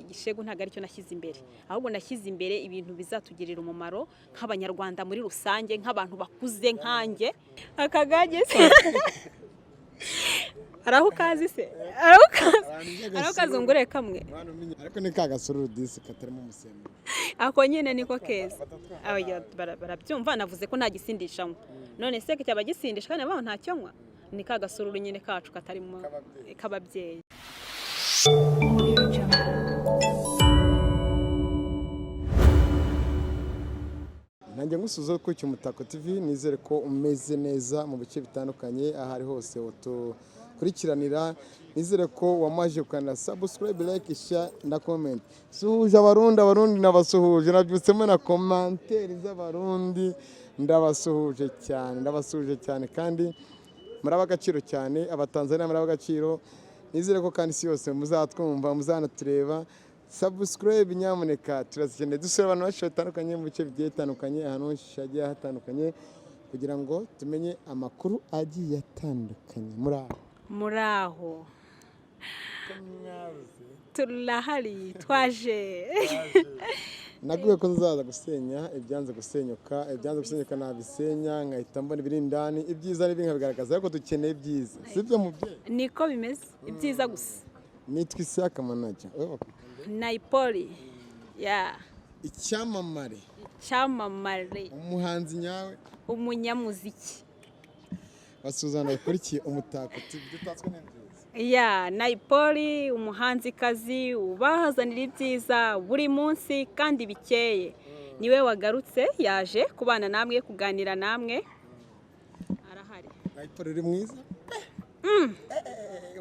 igishegu ntago ari cyo nashyize imbere ahubwo nashyize imbere ibintu bizatugirira umumaro nk'abanyarwanda muri rusange nk'abantu bakuze nkanjye akagage se araho kazi se araho kazungure kamwe ariko ni kagasururu disi katarimo umusembe ako nyine niko keza barabyumva navuze ko nta gisindishanywa none se cyaba gisindisha kandi abaho ntacyo nywa ni kagasururu nyine kacu katarimo kababyeyi nanjye ngusuzo ko Umutako TV nizere ko umeze neza mu bice bitandukanye ahari hose utokurikiranira nizere ko wamaje ukana subscribe like share na comment suhuje abarundi nabasuhuje nabyutsemo na commentaire z'abarundi ndabasuhuje cyane kandi muraba agaciro cyane abatanzania muraba agaciro nizere ko kandi si yose muzatwumva muzanatureba subscribe nyamuneka turazikeneye dusura abantu benshi batandukanye mu bice bigiye bitandukanye ahantu hagiye hatandukanye kugira ngo tumenye amakuru agiye atandukanye muraho turahari twaje naguye ko nzaza gusenya ibyanze gusenyuka nabisenya nkahita mbona ibiri indani ibyiza n'ibindi nkabigaragaza ariko dukeneye ibyiza sibyo mubyeyi niko bimeze ibyiza gusa nitwa Isaka manager Naipoly ya icyamamare umuhanzi nyawe umunyamuziki basuzana ikurikiye Umutako TV dutatswe n'ibyiza ya Naipoly umuhanzikazi ubahazanira ibyiza buri munsi kandi bikeye niwe wagarutse yaje kubana namwe kuganira namwe arahari Naipoly uri mwiza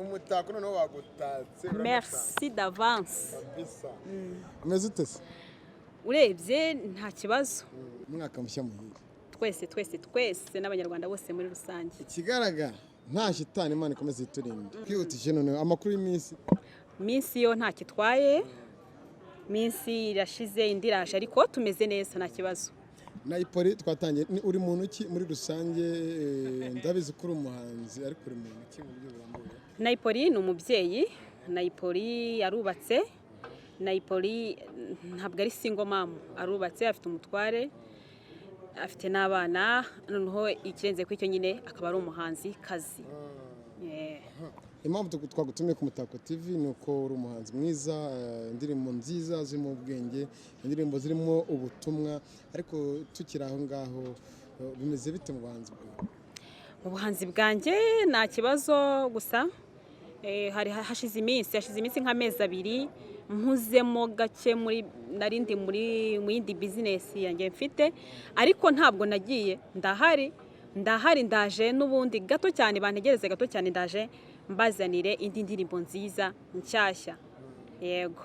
Umutako noneho wagutatse merci d'avance umeze ute se urebye nta kibazo umwaka mushya muhire twese n'abanyarwanda bose muri rusange ikigaragara nta shitani Imana ikomeze iturinde kwihutije noneho amakuru y'iminsi yo nta kitwaye minsi irashize indi iraje ariko tumeze neza nta kibazo Naipoly twatangiye uri muntu ki muri rusange ndabizi ko uri umuhanzi ariko uri muntu ki mu buryo burambuye Naipoly ni umubyeyi Naipoly yarubatse Naipoly ntabwo ari single mom arubatse afite umutware afite n'abana noneho ikirenze kw'icyo nyine akaba ari umuhanzi kazi impamvu twagutumye ku Mutako TV ni uko uri umuhanzi mwiza indirimbo nziza zirimo ubwenge indirimbo zirimo ubutumwa ariko tukiri aho ngaho bimeze bite mu buhanzi bwawe mu buhanzi bwanjye nta kibazo gusa hari hashize iminsi nk'amezi 2 mpuzemo gake narindi mu yindi business yanjye mfite ariko ntabwo nagiye ndahari ndaje n'ubundi gato cyane bantegereze gato cyane ndaje mbazanire indi ndirimbo nziza nshyashya yego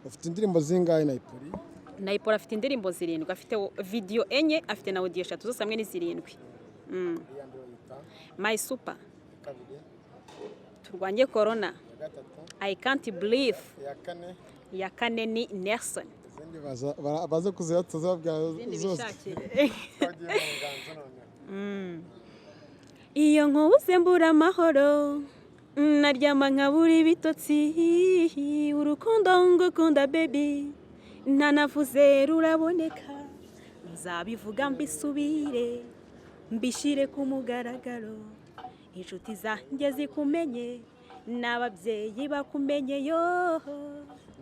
ufite indirimbo zingahe Naipoly afite indirimbo 7 afite video 4 afite na audio 3 zose hamwe ni 7 My super turwanye corona I can't believe ya kane ni Nelson izindi baza kuziyatuza bwa zose iyo nkubuze mbura amahoro naryama nkabura ibitotsi urukundo ngukunda baby ntanavuze ruraboneka nzabivuga mbisubire mbishire ku mugaragaro inshuti zanjye zikumenye n'ababyeyi bakumenye yo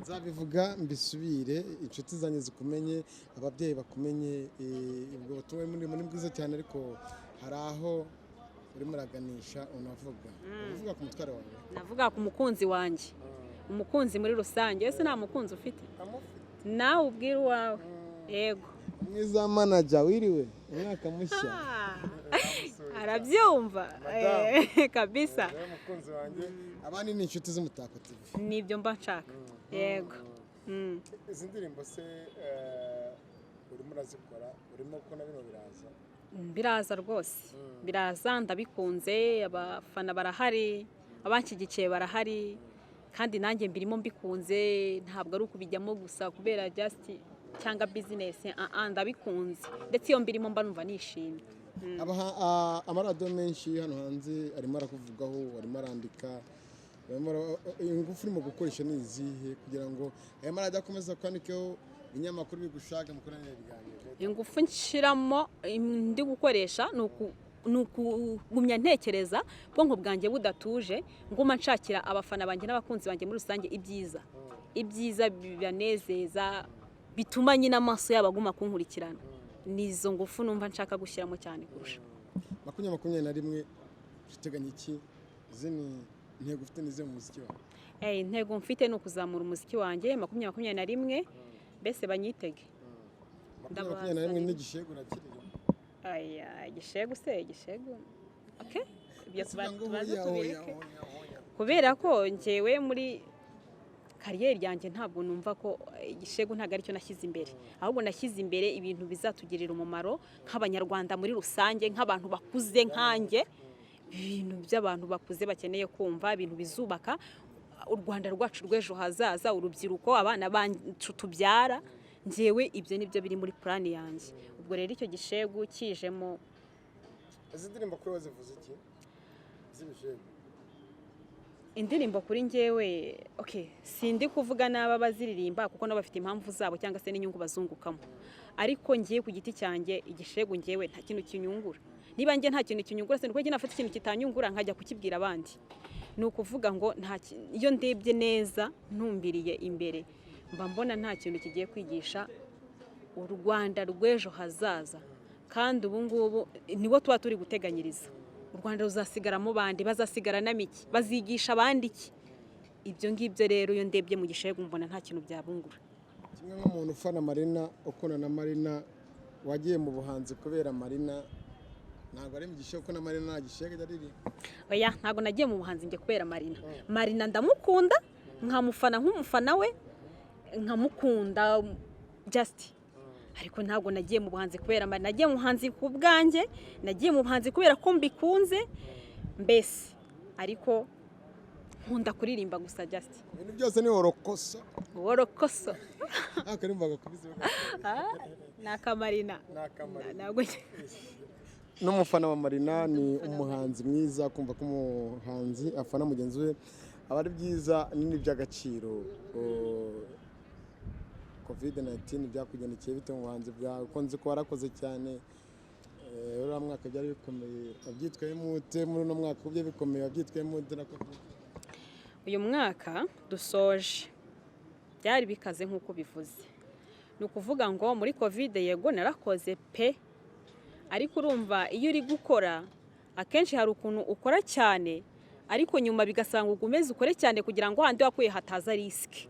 nzabivuga mbisubire inshuti zanjye zikumenye ababyeyi bakumenye ubwo butumwa muri bwiza cyane ariko hari aho urimo uraganisha unavuga ku mutware wawe navuga ku mukunzi wanjye umukunzi muri rusange ese nta mukunzi ufite nawe ubwira uwawe yego mwiza manager wiriwe umwaka mushya arabyumva kabisa umukunzi wanjye abandi ni inshuti z'Umutako TV nibyo mba nshaka yego izi ndirimbo se urimo urazikora urimo ko na bino biraza rwose biraza ndabikunze abafana barahari abanshyigikiye barahari kandi nanjye mbirimo mbikunze ntabwo ari ukubijyamo gusa kubera just cyangwa business ndabikunze ndetse iyo mbirimo mba numva nishimye amaradiyo menshi hano hanze arimo arakuvugaho arimo arandika ingufu urimo gukoresha ni izihe kugira ngo aya maradiyo akomeza kwandikeho ibinyamakuru bigushaka mukorane ibiganiro? Ingufu nshiramo ndi gukoresha ni ukugumya ntekereza ubwonko bwanjye budatuje, nguma nshakira abafana banjye n'abakunzi banjye muri rusange ibyiza bibanezeza, bituma nyine amaso yabo aguma kunkurikirana. Nizo ngufu numva nshaka gushyiramo cyane kurusha. 2021 uteganya iki? Zini intego ufite nize mu muziki wawe? Intego mfite ni ukuzamura umuziki wanjye 2021, mbese banyitege. 2021 n'igishegu nakiriye. Igishegu se igishegu. Okay? Ibyo tubaze tubireke. Kubera ko njyewe muri kariyeri yanjye ntabwo numva ko igishegu ntago ari cyo nashyize imbere, ahubwo nashyize imbere ibintu bizatugirira umumaro nk'Abanyarwanda muri rusange, nk'abantu bakuze nkanjye, ibintu by'abantu bakuze bakeneye kumva, ibintu bizubaka u Rwanda rwacu rw'ejo hazaza, urubyiruko, abana bacu tubyara. Njyewe ibyo nibyo biri muri plan yanjye. Ubwo rero icyo gishegu kijemo. Izi ndirimbo kuri wazivuze iki? Zibishegu. Indirimbo kuri njyewe, okay, sindi kuvuga n'aba baziririmba kuko nabo bafite impamvu zabo cyangwa se n'inyungu bazungukamo. Ariko ngiye ku giti cyanjye igishegu njyewe nta kintu kinyungura. Niba njye nta kintu kinyungura, se niko nafata ikintu kitanyungura nkajya kukibwira abandi. Ni ukuvuga ngo iyo ndebye neza ntumbiriye imbere, mba mbona nta kintu kigiye kwigisha u Rwanda rw'ejo hazaza. Kandi ubu ngubu nibo tuba turi guteganyiriza. U Rwanda ruzasigaramo bandi, bazasigara namiki, bazigisha abandi iki. Ibyo ngibyo rero iyo ndebye mu gishegu mbona nta kintu byabungura. Kimwe nk'umuntu ufana Marina, ukona na Marina, wagiye mu buhanzi kubera Marina, ntabwo ari mu gishegu ko na Marina nta gishegu yariri. Oya, ntabwo nagiye mu buhanzi njye kubera Marina. Marina ndamukunda, nkamufana nk'umufana we, nkamukunda just. Ariko ntabwo nagiye mu buhanzi kubera Marina, nagiye mu buhanzi ku bwanjye, nagiye mu buhanzi kubera ko mbikunze mbese. Ariko nkunda kuririmba gusa just. Ibintu byose ni worokoso. Worokoso. Akarimbaga kubize. Nakamarina. Ntabwo n'umufana wa Marina ni umuhanzi mwiza, kumva ko umuhanzi afana mugenzi we aba ari byiza nini by'agaciro. COVID-19 byakugendekeye bite mu buhanzi bwawe? Ukunze ko warakoze cyane, uriya mwaka byari bikomeye, wabyitwayemo ute? Muri uno mwaka ubye bikomeye, wabyitwayemo ute? Uyu mwaka dusoje byari bikaze nk'uko bivuze. Ni ukuvuga ngo muri COVID yego narakoze pe, ariko urumva iyo uri gukora akenshi hari ukuntu ukora cyane, ariko nyuma bigasanga ugumeze ukore cyane kugira ngo handi wakuye hataza risk.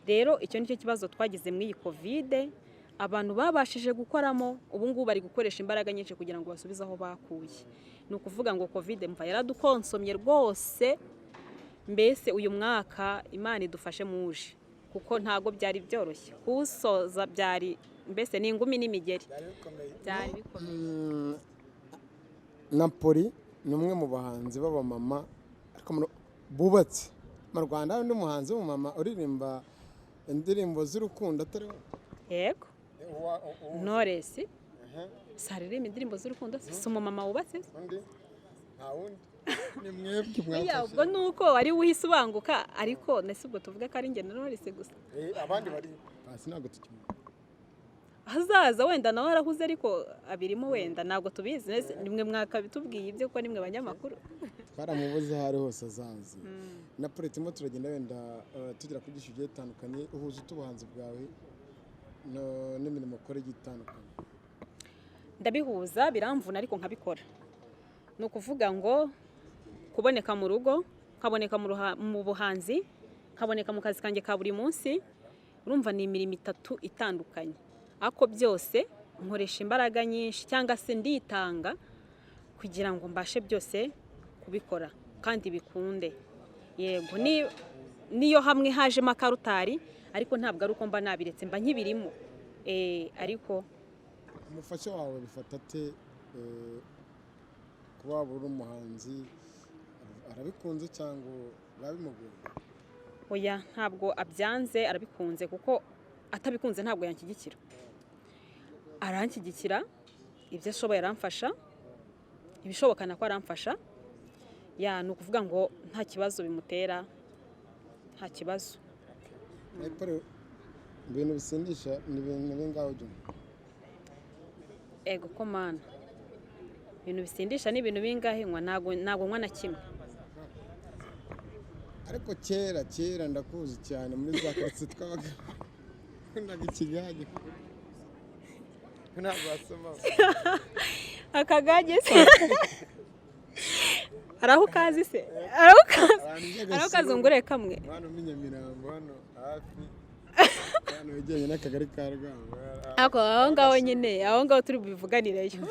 Rero icyo nicyo kibazo twagize muri iyi COVID, abantu babashije gukoramo ubu ngubu bari gukoresha imbaraga nyinshi kugira ngo basubize aho bakuye. Ni ukuvuga ngo COVID mva yaradukonsomye rwose, mbese uyu mwaka Imana idufashe muje kuko ntago byari byoroshye kusoza, byari mbese ni ingumi n'imigeri byari bikomeye. Naipoly ni umwe mu bahanzi b'abamama ariko bubatse mu Rwanda, undi muhanzi w'umumama uririmba indirimbo z'urukundo atari? Yego, Knowless saririmba indirimbo z'urukundo, si umumama wubatse undi nta wundi. Ni mwebwe mwafashe. Ubwo nuko wari uhise ubanguka, ariko nese ubwo tuvuga ko ari njye na Knowless gusa. Abandi bari hasi ntabwo tukimwe. Hazaza wenda nawe arahuze, ariko abirimo wenda ntabwo tubizi. Nimwe mwaka bitubwiye ibyo ko nimwe abanyamakuru. Twaramubuze hari hose azazi. Naipoly turimo turagenda wenda tugira ku byinshi bigiye bitandukanye, uhuza ubuhanzi bwawe n'imirimo ukora igiye itandukanye. Ndabihuza biramvuna ariko nkabikora. Ni ukuvuga ngo kuboneka mu rugo, nkaboneka mu buhanzi, nkaboneka mu kazi kanjye ka buri munsi, urumva ni imirimo 3 itandukanye. Ako byose nkoresha imbaraga nyinshi cyangwa se nditanga kugira ngo mbashe byose kubikora kandi bikunde. Yego, niyo hamwe haje makarutari, ariko ntabwo ari uko mba nabiretse, mba nkibirimo. Ariko umufasha wawe bifata ate kuba uri umuhanzi? Arabikunze cyangwa babimugoye? Oya, ntabwo abyanze, arabikunze kuko atabikunze ntabwo yanshyigikira. Aranshyigikira, ibyo ashoboye aramfasha, ibishoboka nako aramfasha. ya ni ukuvuga ngo nta kibazo bimutera, nta kibazo. Naipoly, ibintu bisindisha ni ibintu bingaho jya? Ego ko mana, ibintu bisindisha ni ibintu bingahe nywa? Ntago nywa na kimwe. Ariko kera ndakuzi cyane muri za karitsiye twabaga kundaga ikigage. Ntabwo wasoma Akagage se araho kazi se, araho kazungure kamwe. Hano ni Nyamirambo, hano hafi hano wegeranye n'akagari ka Rwanda. Ako aho ngaho nyine, aho ngaho turi bubivuganireyo.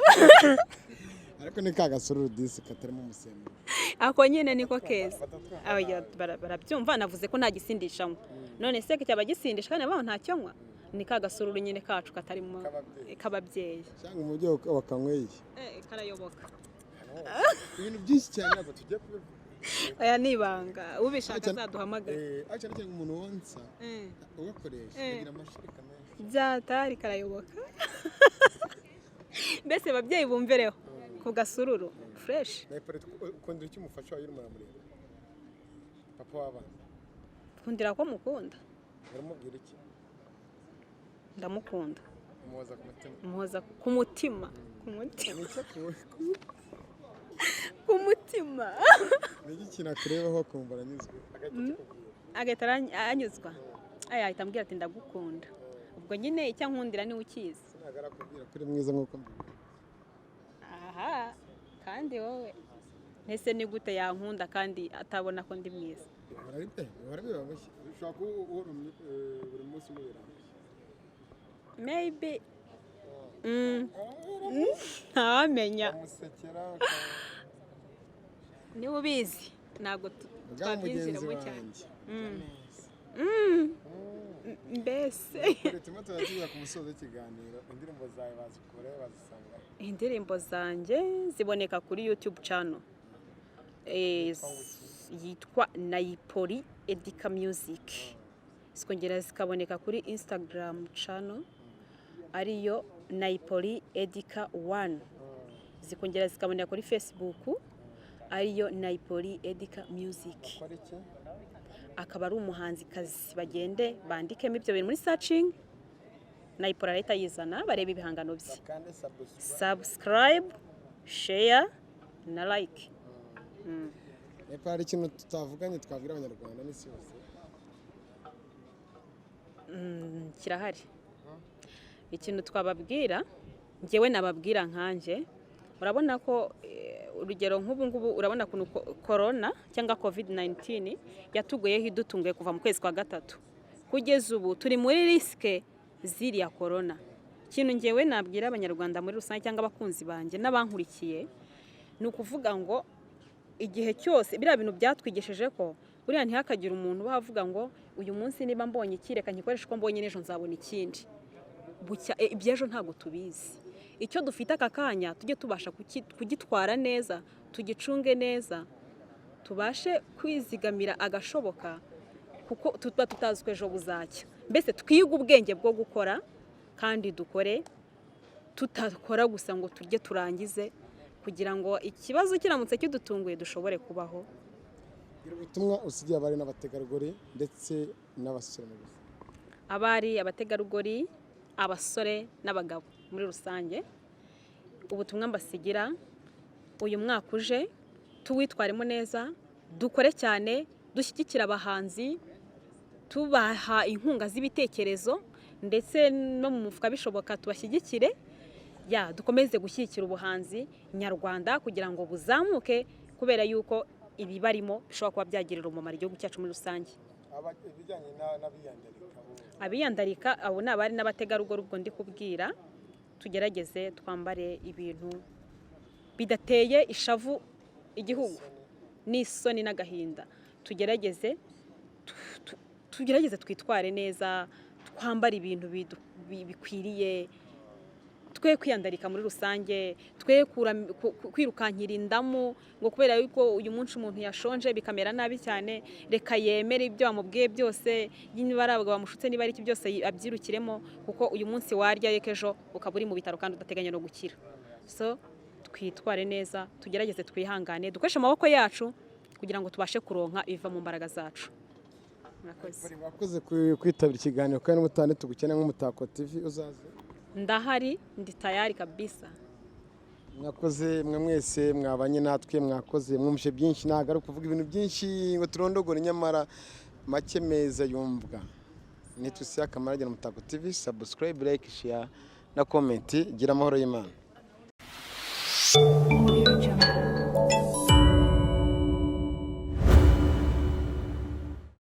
Ariko ni ka gasururu disi katarimo umusembe. Ako nyine niko keza. Barabyumva, navuze ko nta gisindishanywa. None se cyaba gisindisha kandi abaho nta cyonywa? Ni ka gasururu nyine kacu katarimo kababyeyi. Cyangwa umujyi wakanyweye. Karayoboka. Ibintu byinshi cyane ntabwo tujya kubivuga. Aya nibanga ubishaka zaduhamagara. Acha cyangwa umuntu wonsa ugakoresha kugira amashirika menshi. Byatari karayoboka. Mbese babyeyi bumvereho ku gasururu fresh. Naipoly, ukundira iki umufasha wawe muri papa w'abana? Kundira ko mukunda. Baramubwira iki? Ndamukunda. Umuhoza ku mutima. Umuhoza ku mutima. Ku mutima. Ku mutima. Niki kinakurebaho kumva aranyuzwe? Agahita anyuzwa. Aya ahita ambwira ati ndagukunda. Ubwo nyine icyo nkundira ni ukizi. Nagara kubwira kuri mwiza nkuko mbibona. Aha, kandi wowe nese ni gute yankunda kandi atabona ko ndi mwiza? Barabibamushye. Ushaka uhora buri munsi mubiranga. Maybe ntawamenya. Niba ubizi ntabwo twabyinjiramo cyane. Mbese Tuma tuzagira ku musozo w'ikiganiro, indirimbo zawe bazikore bazisanga. Indirimbo zanjye ziboneka kuri YouTube channel yitwa Naipoly Edika Music. Zikongera zikaboneka kuri Instagram channel ariyo Naipoly Edika 1. Zikongera zikaboneka kuri Facebook ariyo Naipoly Edika Music. Akaba ari umuhanzi kazi, bagende bandikemo ibyo bintu muri searching. Naipoly leta yizana bareba ibihangano bye. Subscribe, share na like. Naipoly, ikintu tutavuganye twabwira Abanyarwanda n'isi yose. Kirahari. Ikintu twababwira, njyewe nababwira nkanje. Urabona ko urugero nk'ubu ngubu urabona kuntu corona cyangwa covid-19 yatugoyeho idutunguye kuva mu kwezi kwa gatatu. Kugeza ubu turi muri riske ziriya corona. Ikintu njyewe nabwira Abanyarwanda muri rusange cyangwa abakunzi banjye n'abankurikiye ni ukuvuga ngo igihe cyose biriya bintu byatwigesheje ko buriya ntihakagira umuntu bavuga ngo uyu munsi niba mbonye ikireka nkikoresha ko mbonye n'ejo nzabona ikindi. Ibyejo ntabwo tubizi. Icyo dufite aka kanya tujye tubasha kugitwara neza, tugicunge neza, tubashe kwizigamira agashoboka kuko tuba tutazwe ejo buzacya. Mbese twiga ubwenge bwo gukora kandi dukore, tutakora gusa ngo turye turangize, kugira ngo ikibazo kiramutse kidutunguye dushobore kubaho. Ubutumwa usigiye abari n'abategarugori ndetse n'abasore mu gusa. Abari, abategarugori, abasore n'abagabo muri rusange, ubutumwa mbasigira uyu mwaka uje tuwitwaremo neza, dukore cyane, dushyigikira abahanzi, tubaha inkunga z'ibitekerezo ndetse no mu mufuka bishoboka tubashyigikire. Dukomeze gushyigikira ubuhanzi nyarwanda kugira ngo buzamuke, kubera yuko ibi barimo bishobora kuba byagirira umumaro igihugu cyacu muri rusange. Ibijyanye abiyandarika abo ni abari n'abategarugori, ubwo ndi kubwira tugerageze twambare ibintu bidateye ishavu igihugu n'isoni n'agahinda. Tugerageze twitware neza, twambare ibintu bikwiriye, twe kwiyandarika muri rusange, twe kwirukankira indamu ngo kubera yuko uyu munsi umuntu yashonje bikamera nabi cyane, reka yemere ibyo amubwiye byose, niba ari abagabo bamushutse niba ari iki byose abyirukiremo, kuko uyu munsi warya reka ejo ukaba uri mu bitaro kandi udateganya no gukira. So twitware neza, tugerageze twihangane, dukoreshe amaboko yacu kugira ngo tubashe kuronka iva mu mbaraga zacu. Mwakoze kwitabira ikiganiro kandi n'ubutane tugukeneye nk'Umutako TV uzaze. Ndahari, ndi tayari kabisa. Mwakoze mwe mwese mwabanye natwe, mwakoze mwumvise byinshi, ntago ari kuvuga ibintu byinshi ngo turondogore, nyamara make meza yumvwa. Nitwe Akamara na Umutako TV, subscribe, like, share na comment. Gira amahoro y'Imana.